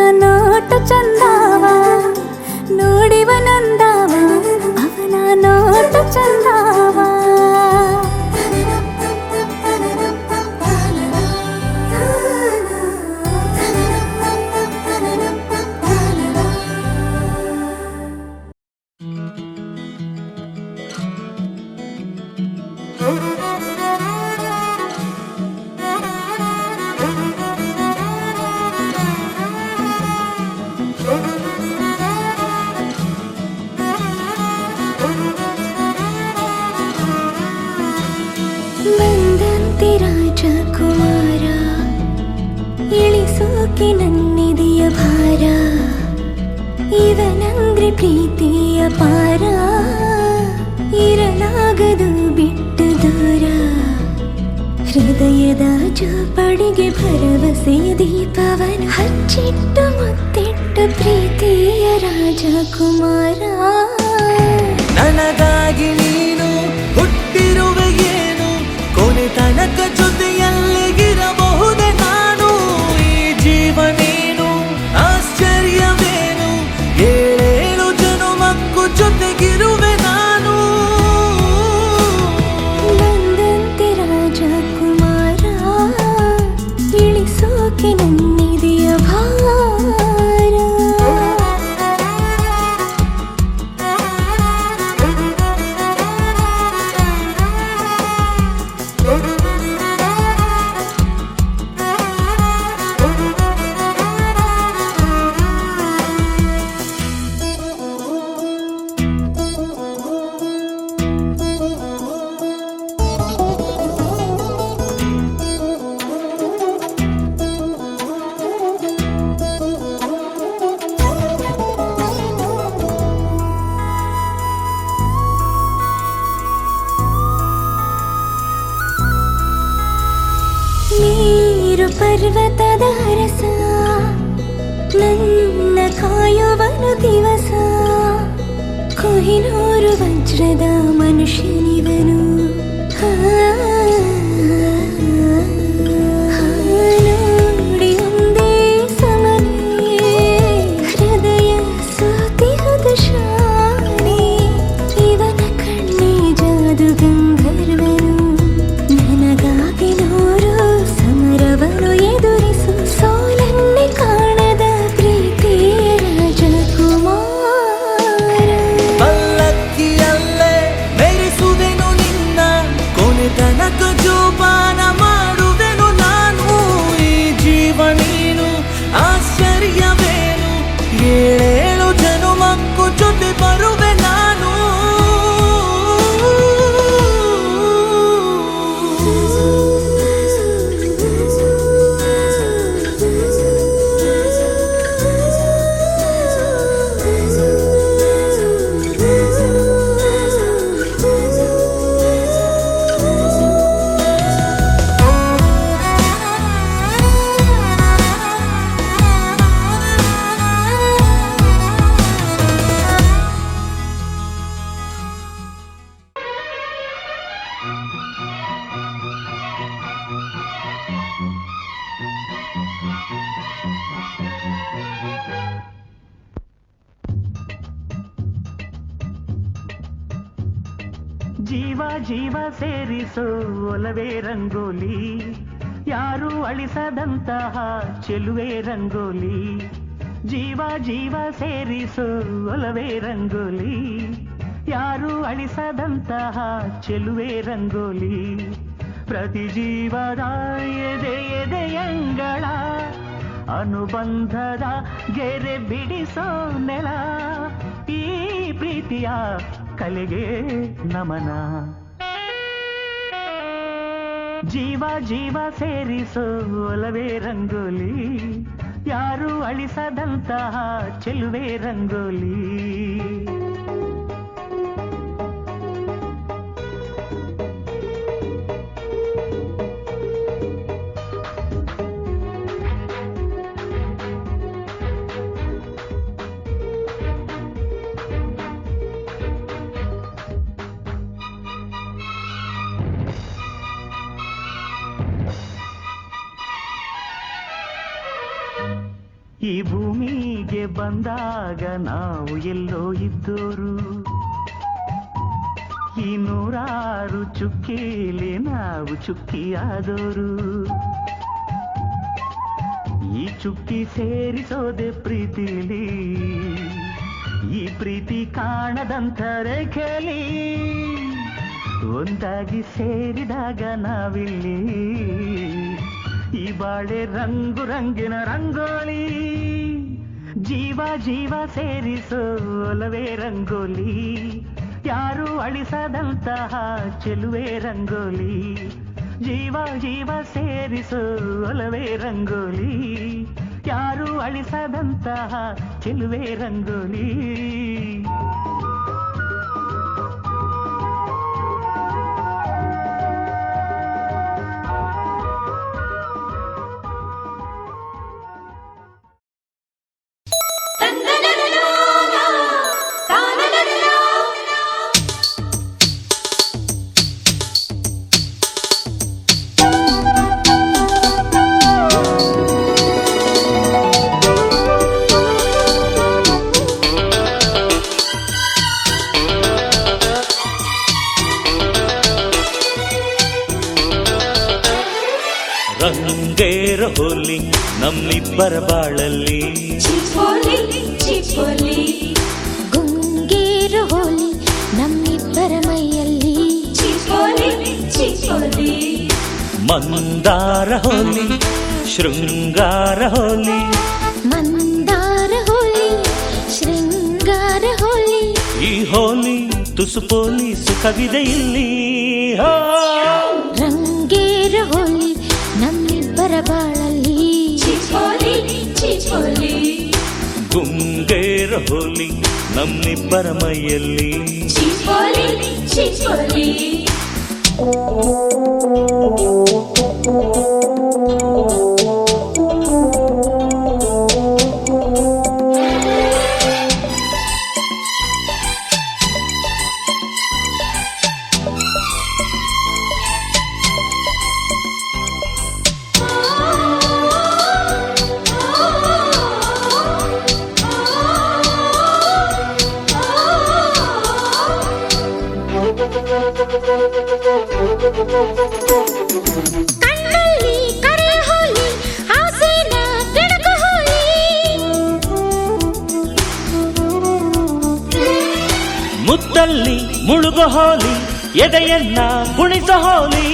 ಬಂದಂತೆ ರಾಜಕುಮಾರ ಇಳಿಸೋಕೆ ನನ್ನಿದೆಯ ಭಾರ ಇವನಂದ್ರೆ ಪ್ರೀತಿಯ ಪಾರ ಇರಲಾಗದು ಬಿಟ್ಟು ದೂರ ಹೃದಯದ ಜೋಪಡಿಗೆ ಭರವಸೆಯ ದೀಪವನ ಹಚ್ಚಿಟ್ಟು ಮುತ್ತಿಟ್ಟು ಪ್ರೀತಿಯ ರಾಜಕುಮಾರ ನನಗಾಗಿ ನೀನು ಹುಟ್ಟಿರುವೆ ಏನು ಕೊನೆ ತನಕ ಜೊತೆಯಲ್ಲಿಗಿರಬಹುದೇ ನಾನು ಈ ಜೀವ ನೀನು ಆಶ್ಚರ್ಯವೇನು ಏಳೇಳು ಜನುಮಕ್ಕೂ ಜೊತೆಗಿರುವೆ ನಾನು ಬಂದಂತೆ ರಾಜಕುಮಾರ ಇಳಿಸೋಕೆ ನನ್ನಿದೆಯ ಭಾರ ನೀರು ಪರ್ವತದ ರಸ ನನ್ನ ಕಾಯುವನು ದಿವಸ ಕೊಹಿನೂರು ವಜ್ರದ ಮನುಷ್ಯನಿವನು ನೋಡಿ ಒಂದೇ ಸಮನೆ ಹೃದಯ ಸೋತಿಹದ ಶಾನೆ ಇವನ ಕಣ್ಣೆ ಜಾದು ಗಂಧರ್ವನು ನನಗಾಗಿ ನೂರು ಸಮರವನ್ನು ಎದುರಿಸು ಸೋಲನ್ನೇ ಕಾಣದ ಪ್ರೀತಿಯ ರಾಜಕುಮಾರ ಪಲ್ಲಕ್ಕಿಯಲ್ಲೇ ಮೆರೆಸುವೆನು ನಿನ್ನ ಕೊನೆ ತನಕ ಜೋಪಾನ ಮಾಡುವೆನು ನಾನು ಈ ಜೀವ ನೀನು ಆಶ್ಚರ್ಯವೇನು ಏಳೇಳು ಜನುಮಕ್ಕೂ ಜೊತೆ ಬರುವೆ ನಾನು ಜೀವ ಜೀವ ಸೇರಿಸೋ ಒಲವೇ ರಂಗೋಲಿ ಯಾರು ಅಳಿಸದಂತಹ ಚೆಲುವೆ ರಂಗೋಲಿ ಜೀವ ಜೀವ ಸೇರಿಸೋ ಒಲವೇ ರಂಗೋಲಿ ಯಾರು ಅಳಿಸದಂತಹ ಚೆಲುವೆ ರಂಗೋಲಿ ಪ್ರತಿ ಜೀವದ ಎದೆ ಎದೆಯಂಗಳ ಅನುಬಂಧದ ಗೆರೆ ಬಿಡಿಸೋ ನೆಲ ಈ ಪ್ರೀತಿಯ ಕಲೆಗೆ ನಮನ ಜೀವ ಜೀವ ಸೇರಿಸೋ ಒಲವೇ ರಂಗೋಲಿ ಯಾರು ಅಳಿಸದಂತಹ ಚೆಲುವೆ ರಂಗೋಲಿ ಈ ಭೂಮಿಗೆ ಬಂದಾಗ ನಾವು ಎಲ್ಲೋ ಇದ್ದೋರು ಈ ನೂರಾರು ಚುಕ್ಕಿಲಿ ನಾವು ಚುಕ್ಕಿಯಾದೋರು ಈ ಚುಕ್ಕಿ ಸೇರಿಸೋದೆ ಪ್ರೀತಿಲಿ ಈ ಪ್ರೀತಿ ಕಾಣದಂತ ರೇಖೆಲಿ ಒಂದಾಗಿ ಸೇರಿದಾಗ ನಾವಿಲ್ಲಿ ಈ ಬಾಳೆ ರಂಗು ರಂಗಿನ ರಂಗೋಲಿ ಜೀವ ಜೀವ ಸೇರಿಸೋ ಒಲವೇ ರಂಗೋಲಿ ಯಾರು ಅಳಿಸದಂತಹ ಚೆಲುವೆ ರಂಗೋಲಿ ಜೀವ ಜೀವ ಸೇರಿಸೋ ಒಲವೇ ರಂಗೋಲಿ ಯಾರು ಅಳಿಸದಂತಹ ಚೆಲುವೆ ರಂಗೋಲಿ ರಂಗೇರ ಹೋಲಿ ನಮ್ಮಿಬ್ಬರ ಬಾಳಲ್ಲಿ ಗುಂಗೇರು ಹೋಲಿ ನಮ್ಮಿಬ್ಬರ ಮೈಯಲ್ಲಿ ಮಂದಾರ ಹೋಲಿ ಶೃಂಗಾರ ಹೋಲಿ ಮಂದಾರ ಹೋಲಿ ಶೃಂಗಾರ ಹೋಲಿ ಈ ಹೋಲಿ ತುಸು ಪೋಲಿ ಸುಖವಿದೆ ಇಲ್ಲಿ ರಂಗೇರ ಹೋಲಿ ನಮ್ಮಿಬ್ಬರ ಬಾಳಲ್ಲಿ ಗುಂಗೇರ ಹೋಲಿ ನಮ್ಮಿಬ್ಬರ ಮೈಯಲ್ಲಿ ಕಣ್ಣಲ್ಲಿ ಕರೆ ಹೋಲಿ ಆಸೆನ ಕೆಡಕ ಹೋಲಿ ಮುತ್ತಲ್ಲಿ ಮುಳುಗು ಹೋಲಿ ಎದೆಯನ್ನ ಕುಣಿಸ ಹೋಲಿ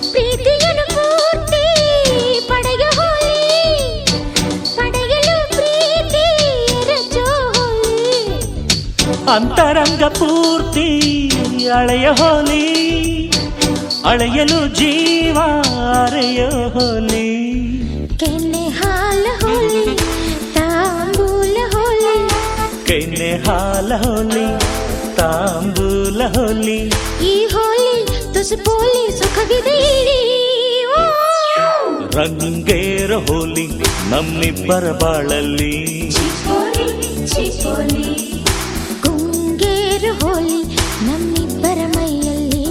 ಪ್ರೀತಿಯನ್ನು ಪೂರ್ತಿ ಪಡೆಯ ಹೋಲಿ ಪಡೆಯಲು ಪ್ರೀತಿ ರಜೋ ಹೋಲಿ ಅಂತರಂಗ ಪೂರ್ತಿ ಅಳೆಯ ಹೋಲಿ ಅಳೆಯಲು ಜೀವ ಅರೆಯ ಹೋಲಿ ಕೆನ್ನೆ ಹಾಲ ಹೋಲಿ ತಾಂಬೂಲ ಹೋಲಿ ಕೆನ್ನೆ ಹಾಲ ಹೋಲಿ ತಾಂಬೂಲ ಹೋಲಿ ಈ ಹೋಲಿ ತುಸು ಪೋಲಿ ಸುಖವಿದೆ ಇಲ್ಲಿ. ಓ! ರಂಗೇರ ಹೋಲಿ ನಮ್ಮಿಬ್ಬರ ಬಾಳಲ್ಲಿ ಗುಂಗೇರು ಹೋಲಿ ನಮ್ಮಿಬ್ಬರ ಮೈಯಲ್ಲಿ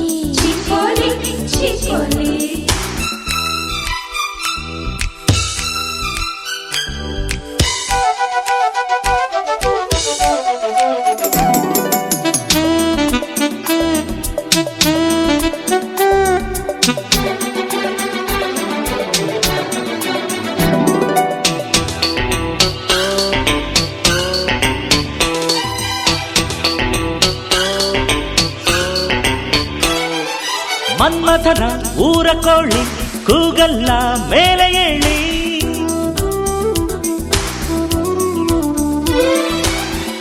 ಮನ್ಮಥನ ಊರ ಕೋಳಿ ಕೂಗಲ್ಲ ಮೇಲೆ ಏಳಿ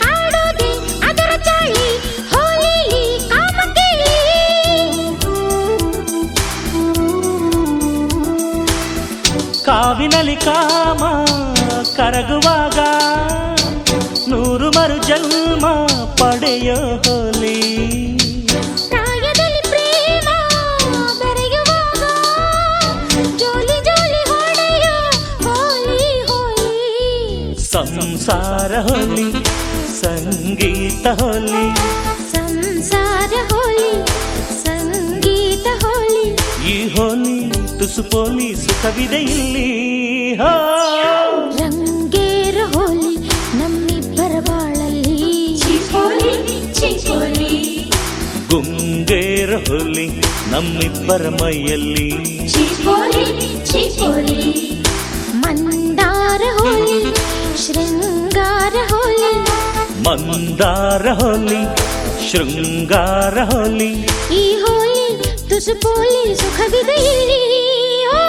ಆಡೋದೆ ಅದರ ಚಾಳಿ ಹೋಲಿಲಿ ಕಾಮಕೇಳಿ ಕಾವಿನಲ್ಲಿ ಕಾಮ ಕರಗುವಾಗ ನೂರು ಮರು ಜನ್ಮ ಪಡೆಯೋ ಹೋಲಿ ಪ್ರಾಯದಲ್ಲಿ ಪ್ರೇಮ ಬೆರೆಯುವಾಗ ಜೋಲಿ ಜೋಲಿ ಹೊಡೆಯೋ ಹೋಲಿ ಹೋಲಿ ಸಂಸಾರ ಹೋಲಿ ಸಂಗೀತ ಹೋಲಿ ಸಂಸಾರ ಹೋಲಿ ಸಂಗೀತ ಹೋಲಿ ಈ ಹೋಲಿ ತುಸು ಪೋಲಿ ಸುಖವಿದೆ ಇಲ್ಲಿ ಹೋ ರಂಗೇರ ಹೋಲಿ ನಮ್ಮಿಬ್ಬರ ಬಾಳಲ್ಲಿ ಗುಂಗೇರ ಹೋಲಿ ನಮ್ಮಿಬ್ಬರ ಮೈಯಲ್ಲಿ ಮಂದಾರ ಹೋಲಿ ಶೃಂಗಾರ ಹೋಲಿ ಮಂದಾರ ಹೋಲಿ ಶೃಂಗಾರ ಹೋಲಿ ಈ ಹೋಲಿ ತುಸು ಪೋಲಿ ಸುಖವಿದೆ ಇಲ್ಲಿ ಓ!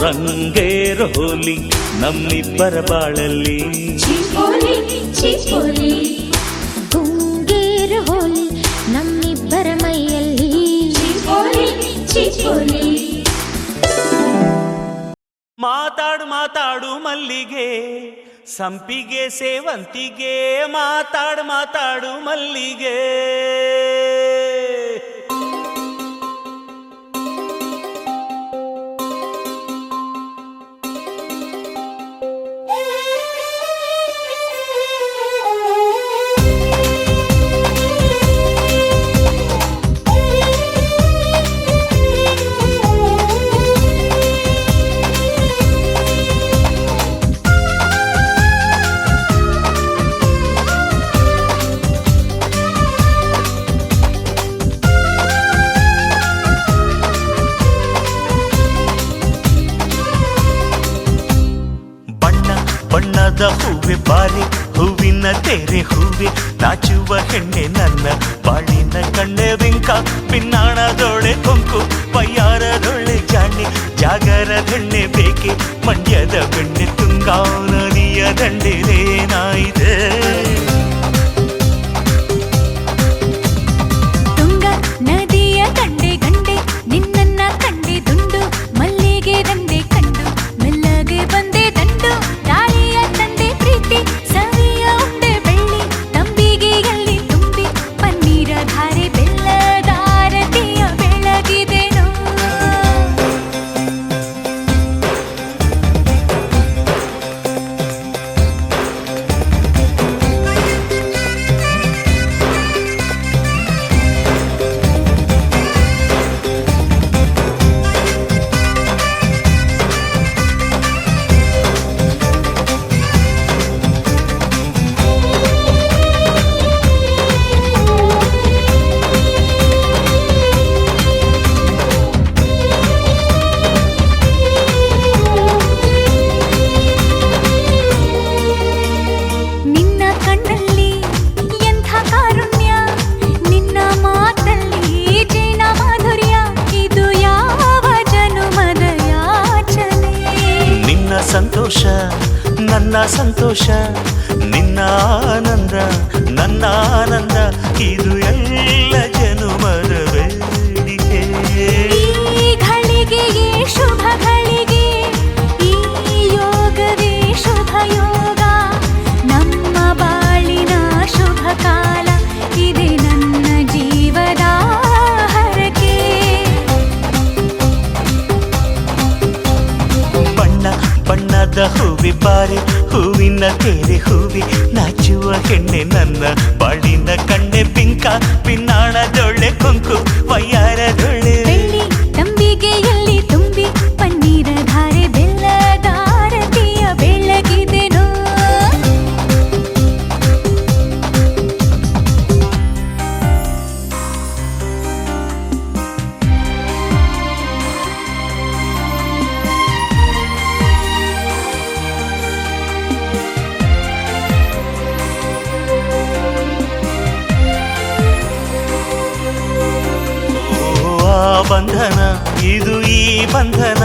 ರಂಗೇರ ಹೋಲಿ ನಮ್ಮಿಬ್ಬರ ಬಾಳಲ್ಲಿ ಚಿಪೋಲಿ ಚಿಪೋಲಿ ಗುಂಗೇರ ಹೋಲಿ ನಮ್ಮಿಬ್ಬರ ಮೈಯಲ್ಲಿ ಚಿಪೋಲಿ ಚಿಪೋಲಿ ಮಾತಾಡು ಮಾತಾಡು ಮಲ್ಲಿಗೆ ಸಂಪಿಗೆ ಸೇವಂತಿಗೆ ಮಾತಾಡು ಮಾತಾಡು ಮಲ್ಲಿಗೆ ಬಣ್ಣದ ಹೂವೆ ಬಾರಿ ಹೂವಿನ ತೆರೆ ಹೂವೆ ನಾಚುವ ಹೆಣ್ಣೆ ನನ್ನ ಬಾಳಿನ ಕಣ್ಣೆ ಬಿಂಕ ಪಿನ್ನಾಣದೊಳೆ ಕೊಂಕು ಪಯ್ಯಾರದೊಳೆ ಜಾಣೆ ಜಾಗರದೆಣ್ಣೆ ಬೇಕೆ ಮಂಡ್ಯದ ಬೆಣ್ಣೆ ತುಂಗಾ ನದಿಯ ದಂಡೆಲೇನಾಯಿದೆ ತುಂಗ ನದಿಯ ಕಂಡೆ ಗಂಡೆ ನಿನ್ನನ್ನ ಕಂಡೆ ದುಂಡು ಮಲ್ಲಿಗೆ ದಂಡೆ ಕಂಡು ಮೆಲ್ಲಗೆ ಬಂದೆ ದಂಡು ದಾಳಿಯ ತಂದೆ ಪ್ರೀತಿ ಸವಿಯ ಉಂಡೆ ಬೆಳ್ಳಿ ತಂಬಿಗೆಯಲ್ಲಿ ತುಂಬಿ ಪನ್ನೀರ ಧಾರೆ ಬೆಲ್ಲದಾರತಿಯ ಬೆಳಗಿದೆನೋ ನಿನ್ನ ಕಣ್ಣಲ್ಲಿ ಎಂಥ ಕಾರುಣ್ಯ ನಿನ್ನ ಮಾತಲ್ಲಿ ಜೇನ ಮಾಧುರ್ಯ ಇದು ಯಾವ ಜನುಮದ ಯಾಚನೆ ನಿನ್ನ ಸಂತೋಷ ನನ್ನ ಸಂತೋಷ ನಿನ್ನ ಆನಂದ ನನ್ನ ಆನಂದ ಇದು ಎಲ್ಲ ಜನುಮದ ಬೇಡಿಕೆ ಈ ಘಳಿಗೆಯೇ ಶುಭ ಘಳಿಗೆ ಈ ಯೋಗವೇ ಶುಭ ಯೋಗ ನಮ್ಮ ಬಾಳಿನ ಶುಭ ಕಾಲ ಇದೆ ನನ್ನ ಜೀವದ ಹರಕೆ ಬಣ್ಣದ ಹೂವಿ ಬಾರಿ ಹೂವಿನ ತೆರೆ ಹೂವಿ ನಾಚುವ ಹೆಣ್ಣೆ ನನ್ನ ಬಾಳಿನ ಕಣ್ಣೆ ಪಿಂಕ ಪಿನ್ನಾಣದೊಳ್ಳೆ ಕೊಂಕು ವಯ್ಯಾರದೊಳ್ಳೆ ಬೆಳ್ಳಿ ತಂಬಿಗೆಯಲ್ಲಿ ತುಂಬಿ ಪನ್ನೀರ ಧಾರೆ ಬೆಲ್ಲದಾರತಿಯ ಬೆಳಗಿದೆನೋ ಆ ಬಂಧನ ಇದು ಈ ಬಂಧನ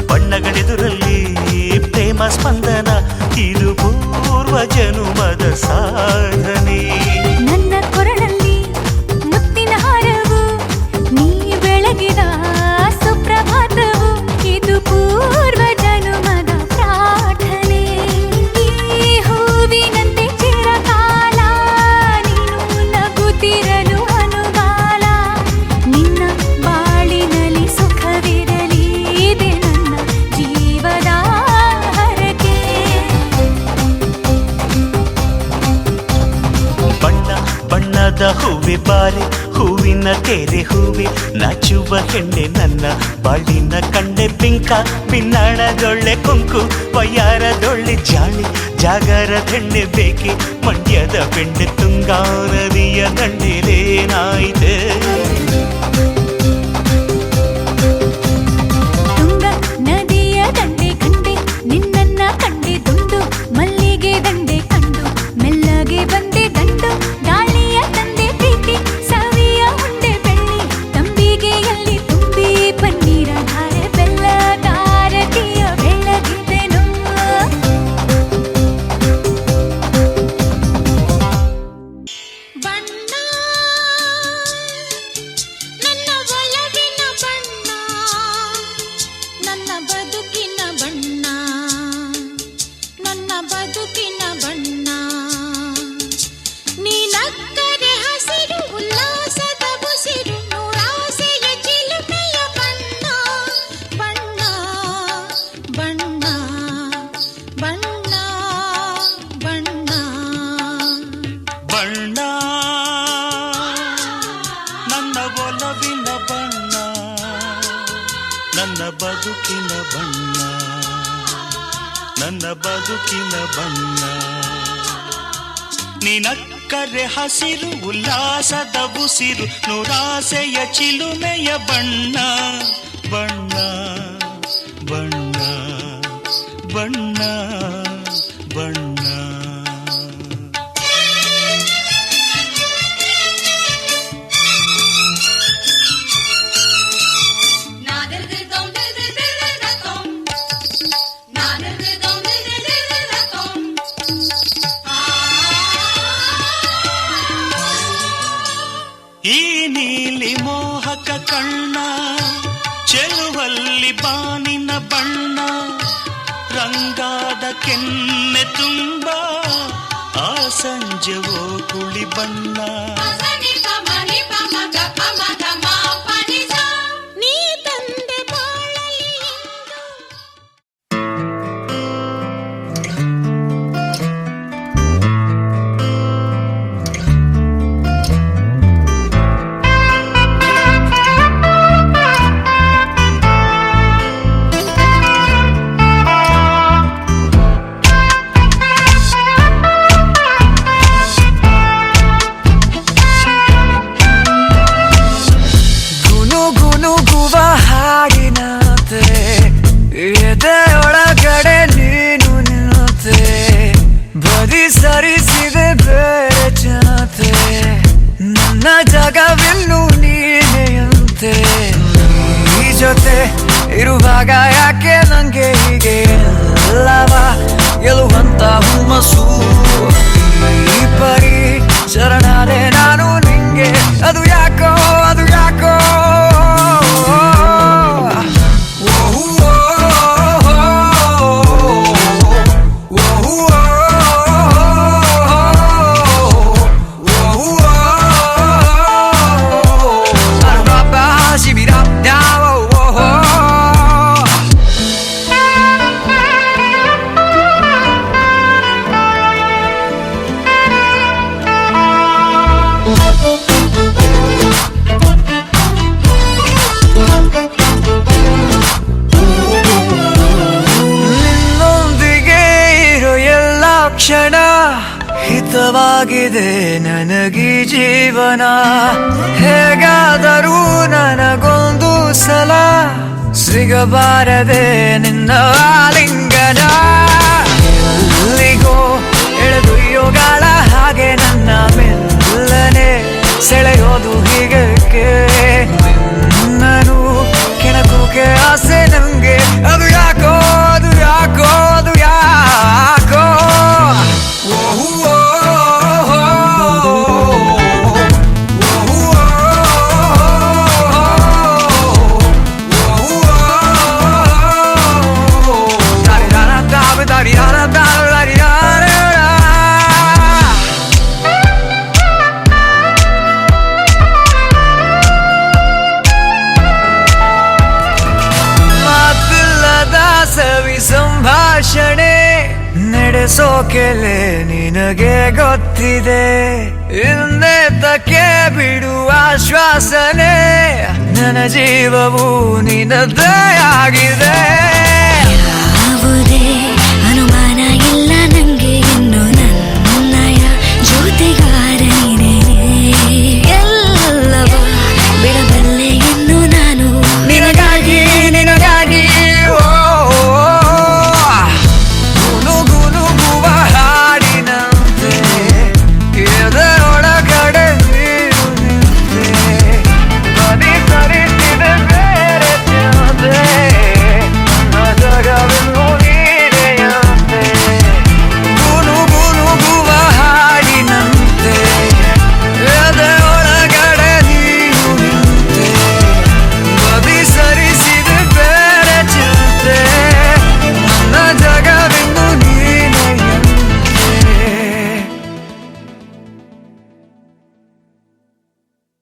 ಬಣ್ಣಗಳೆದುರಲ್ಲಿ ಪ್ರೇಮ ಸ್ಪಂದನ ಇದು ಪೂರ್ವ ಜನುಮದ ಸಾಧನೆ ನನ್ನ ಕೊರಳಲ್ಲಿ ಮುತ್ತಿನ ಹಾರವು ನೀ ಬೆಳಗಿದ ಸುಪ್ರಭಾತವು ಇದು ಪೂರ್ವ ಜನುಮದ ಪ್ರಾರ್ಥನೆ ಈ ಹೂವಿನಂತೆ ಚಿರಕಾಲ ನೀನು ನಗುತ್ತಿರಲು ಅನುಗಾಲ ನಿನ್ನ ಬಾಳಿನಲ್ಲಿ ಸುಖವಿರಲಿ ಇದೆ ನನ್ನ ಜೀವದ ಹರಕೆ ಬಣ್ಣದ ಹೂವೆ ಬಾರಿ ಹೂವಿನ ತೆರೆ ಹೂವೆ ನಾಚುವ ಹೆಣ್ಣೆ ನನ್ನ ಬಾಳಿನ ಕಣ್ಣೆ ಪಿಂಕ ಪಿನ್ನಾಣದೊಳ್ಳೆ ಕೊಂಕು ವಯ್ಯಾರದೊಳ್ಳೆ ಜಾಳಿ ಜಾಗರದೆಣ್ಣೆ ಬೇಕೆ ಮಂಡ್ಯದ ಬೆಣ್ಣೆ ತುಂಗಾ ನದಿಯ ದಂಡೆಲೇನಾಯಿತೆ ತುಂಗ ನದಿಯ ದಂಡೆ ಕಂಡೆ ನಿನ್ನನ್ನ ಕಂಡೆ ದುಂಡು ಮಲ್ಲಿಗೆ ದಂಡೆ ಕಂಡು ಮೆಲ್ಲಗೆ ಬದುಕಿನ ಬಣ್ಣ ನೀನಕ್ಕರೆ ಹಸಿರು ಉಲ್ಲಾಸದ ಉಸಿರು ನೂರಾಸೆಯ ಚಿಲುಮೆಯ ಬಣ್ಣ ಬಣ್ಣ ಬಣ್ಣ ಬಣ್ಣ ಬಣ್ಣ ಬಣ್ಣ ನನ್ನ ಒಲವಿನ ಬಣ್ಣ ನನ್ನ ಬದುಕಿನ ಬಣ್ಣ ನನ್ನ ಬದುಕಿನ ಬಣ್ಣ ನಿನಕ್ಕರೆ ಹಸಿರು ಉಲ್ಲಾಸದ ಉಸಿರು ನೂರಾಸೆಯ ಚಿಲುಮೆಯ ಬಣ್ಣ ಬಣ್ಣ ಬಣ್ಣ ಬಣ್ಣ ಬಣ್ಣ ಈ ನೀಲಿ ಮೋಹಕ ಕಣ್ಣ ಚೆಲುವಲ್ಲಿ ಬಾನಿನ ಬಣ್ಣ ರಂಗಾದ ಕೆನ್ನೆ ತುಂಬ ಆ ಸಂಜೆವೋ ಕುಳಿ ಬಣ್ಣ ನೀ ತಂದೆ ಬಾಳಲಿ ಗುನುಗುವ ಹಾಡಿನಂತೆ ಎದೆಯೊಳಗಡೆ ನೀನು ನಿಲ್ಲುತ್ತೆ ಬದಿ ಸರಿಸಿದೆ ಬೇರೆ ಜನತೆ ನನ್ನ ಜಗವಿನ್ನು ನೀನೆಯಂತೆ ಈ ಜೊತೆ ಇರುವಾಗ ಯಾಕೆ ನಂಗೆ ಹೀಗೆ ಎಲ್ಲವ ಗೆಲ್ಲುವಂತ ಹುಮ್ಮಸ್ಸು ಈ ಪರಿ ಶರಣಾದೆ ನಾನು ನಿಂಗೆ ಅದು ಯಾಕೋ ಅದು ಯಾಕೋ ಕ್ಷಣ ಹಿತವಾಗಿದೆ ನನಗೀ ಜೀವನ ಹೇಗಾದರೂ ನನಗೊಂದು ಸಲ ಸಿಗಬಾರದೆ ನಿನ್ನ ಆಲಿಂಗನ ಎಲ್ಲಿಗೋ ಎಳೆದೊಯ್ಯೋಗಾಳ ಹಾಗೆ ನನ್ನ ಮೆಲ್ಲನೆ ಸೆಳೆಯೋದು ಹೀಗಕ್ಕೆ ನಾನು ಕೆಣಕೋಕೆ ಆಸೆ ನಂಗೆ ಅದು ಯಾಕೋ ಅದು ಯಾಕೋ ಅದು ಯಾಕೋ ಸಂಭಾಷಣೆ ನಡೆಸೋಕೆಲೆ ನಿನಗೆ ಗೊತ್ತಿದೆ ಇನ್ನೆತ್ತಕ್ಕೆ ಬಿಡುವ ಶ್ವಾಸನೆ ನನ್ನ ಜೀವವು ನಿನ್ನದೇ ಆಗಿದೆ